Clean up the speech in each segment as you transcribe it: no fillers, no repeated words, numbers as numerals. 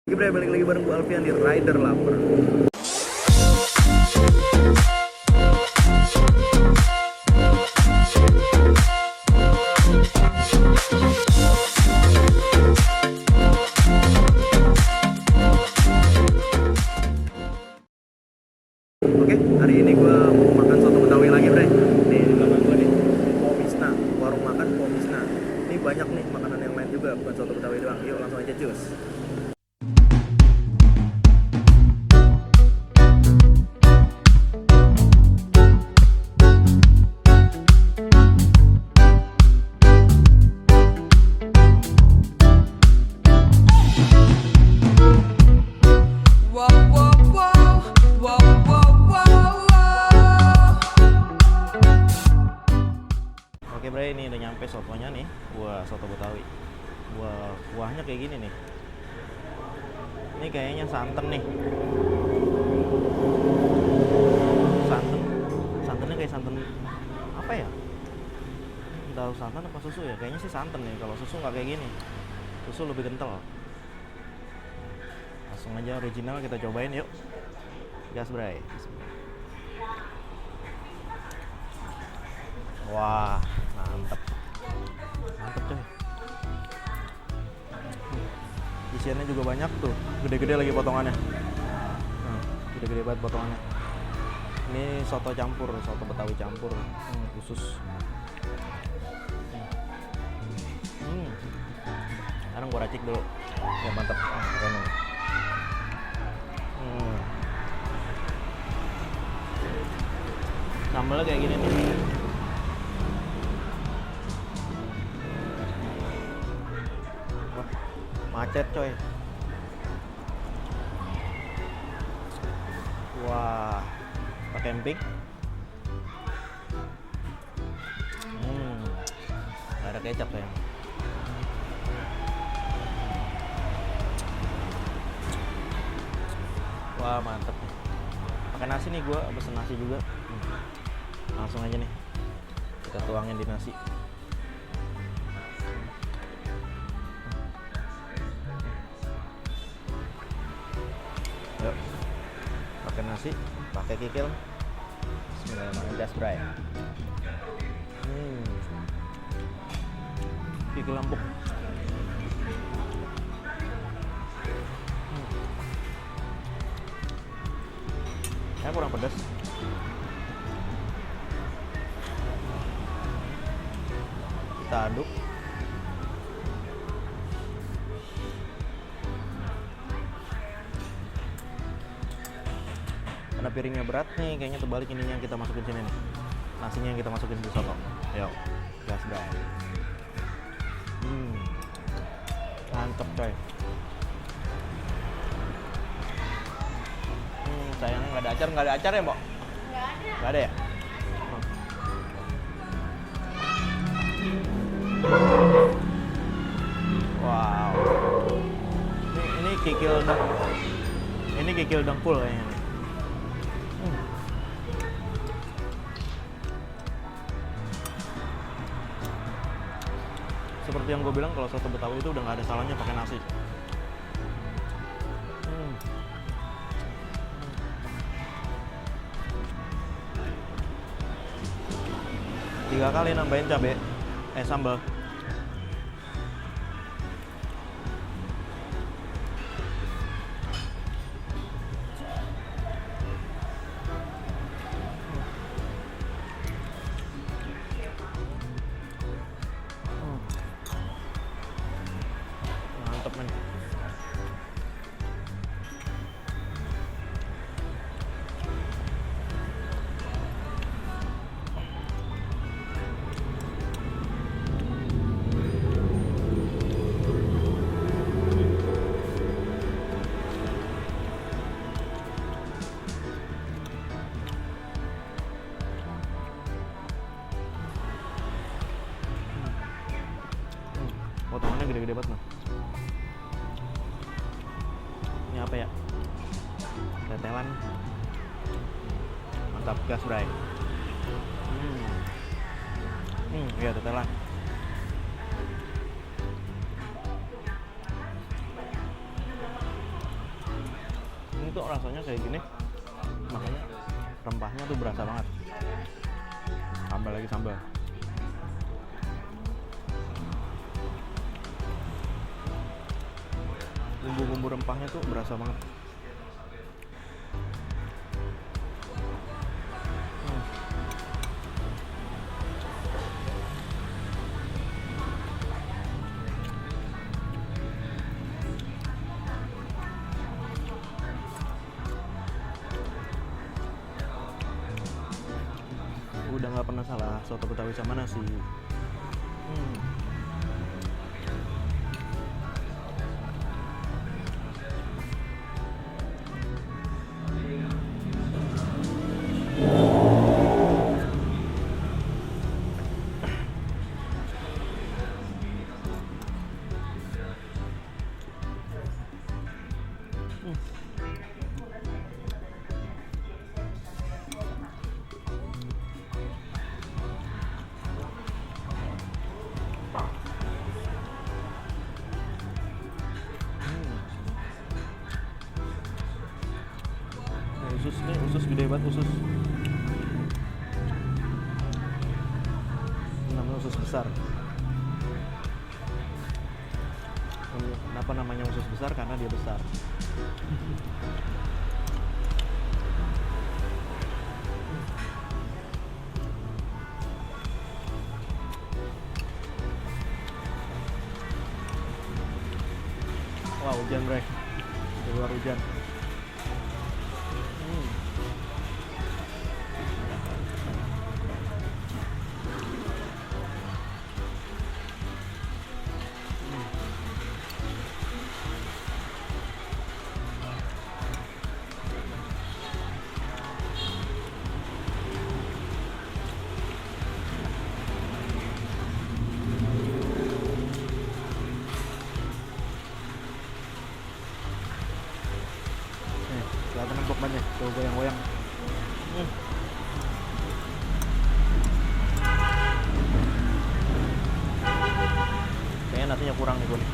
Oke bre, balik lagi bareng gue Alfian di Rider Lapar. Oke, hari ini gue mau makan soto Betawi lagi bre. Nih di belakang gue nih, Pomisna, warung makan Pomisna. Ini banyak nih makanan yang lain juga, bukan soto Betawi doang. Yuk langsung aja cus. Whoa, whoa, whoa, whoa, whoa, whoa, whoa. Oke bre, ini udah nyampe sotonya nih. Wah, soto Betawi. Wah, kuahnya kayak gini nih. Ini kayaknya santan nih. Santannya kayak santan apa ya? Tahu santan apa susu ya? Kayaknya sih santan nih. Kalau susu nggak kayak gini. Susu lebih kental. Langsung aja original kita cobain yuk. Gas bre. Wah, mantep. Mantep coy. Isiannya juga banyak tuh. Gede-gede lagi potongannya. Gede-gede banget potongannya. Ini soto campur, soto Betawi campur khusus. Sekarang gua racik dulu. Ya mantep. Keren. Sambalnya kayak gini nih. Wah, macet coy. Wah, pakai emping. Nggak ada kecap sayang. Wah, mantep nih. Pakai nasi nih, gue pesen nasi juga. Langsung aja nih kita tuangin di nasi. Yuk, pakai nasi, pakai kikil. Bismillahirrahmanirrahim, gas bray. Kikil empuk. Ya kurang pedas. Kita aduk. Karena piringnya berat nih, kayaknya terbalik ininya yang kita masukin sini nih. Nasinya yang kita masukin di soto. Yuk, gas bray. Mantep coy. Sayangnya nggak ada acar ya, Mbok? Nggak ada ya? Wow. Ini kikil dengkul kayaknya nih. Seperti yang gue bilang, kalau soto Betawi itu udah nggak ada salahnya pakai nasi. Tiga kali nambahin cabai, sambal. Mantep men. Potongannya gede-gede banget nah. Ini apa ya? Tetelan. Mantap, gas bray. Iya tetelan. tuh rasanya kayak gini, makanya rempahnya tuh berasa banget. Tambah lagi sambal. Bumbu-bumbu rempahnya tuh berasa banget. Udah nggak pernah salah soto Betawi sama nasi. Usus nih, usus gede banget usus. Ini namanya usus besar. Kenapa namanya usus besar? Karena dia besar. Wah, hujan bre, di luar hujan. Kelihatan empuk banget, tuh goyang-goyang. Kayaknya nasinya kurang nih gue nih.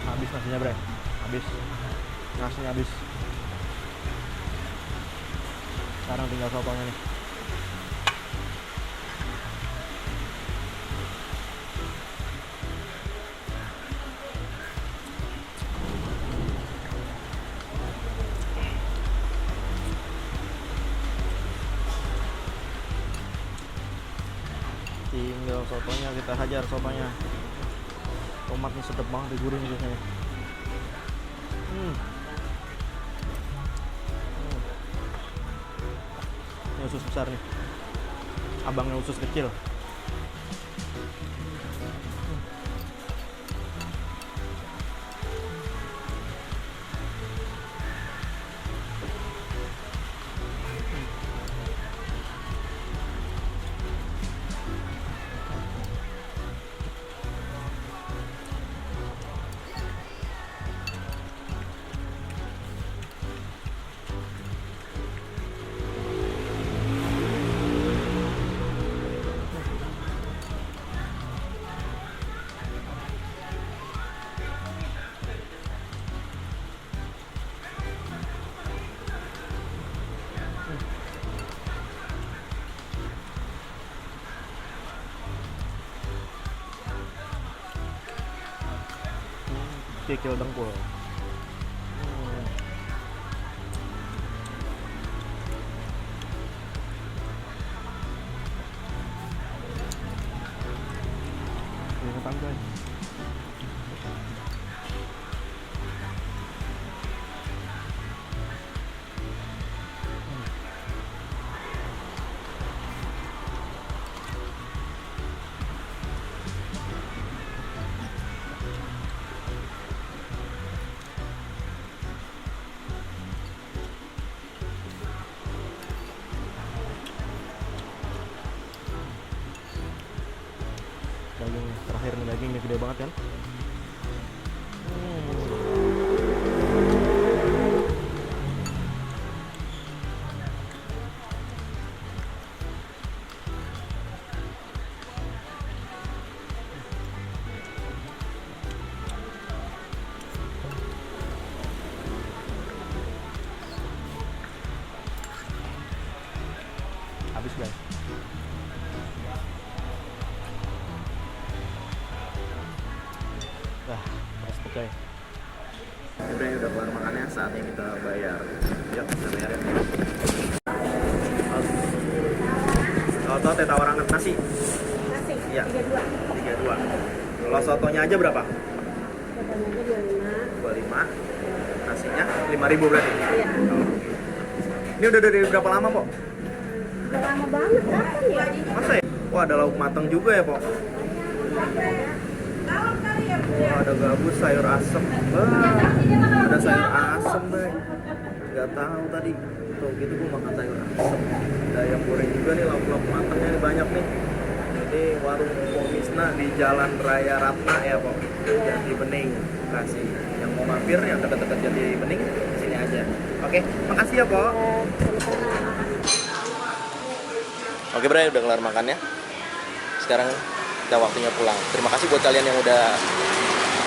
Habis nasinya bre, habis nasinya habis. Sekarang tinggal sotonya nih. Tinggal sotonya kita hajar sotonya. Tomatnya sedap banget, gurih nih biasanya. Ini usus besar nih, abangnya usus kecil. Kikil dengkul. Ini pantai. Daging terakhir nih, dagingnya gede banget kan. Habis guys. Wah, respect guys. Udah keluar makannya, saatnya kita bayar. Yuk, kita bayar ya. Soto teh tawar anget nasi. Nasi, Iya. 32. 32. Kalau sotonya aja berapa? Katanya aja 25. 25. Nasinya 5.000 berarti. Iya. Ini udah dari berapa lama, Pok? Udah lama banget, kapan ya? Masa ya? Wah, ada lauk mateng juga ya, Pok. Wah, ada gabus, sayur asem. Wah, ada sayur asem, Bay. Gak tahu tadi. Tuh, gitu gue makan sayur asem. Ada ayam goreng juga nih, lauk-lauk matengnya nih banyak nih. Ini warung Pomisna di Jalan Raya Ratna ya, Pok. Jati Bening. Kasih. Yang mau mampir, yang dekat-dekat Jati Bening, sini aja. Oke, makasih ya, Pok. Oke, Bray, udah kelar makannya. Sekarang udah waktunya pulang. Terima kasih buat kalian yang udah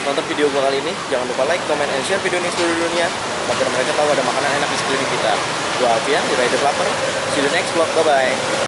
nonton video gue kali ini. Jangan lupa like, comment, and share video ini ke seluruh dunia agar mereka tahu ada makanan enak di sekeliling kita. Gue Alfian, di Rider Lover. See you next vlog. Bye-bye.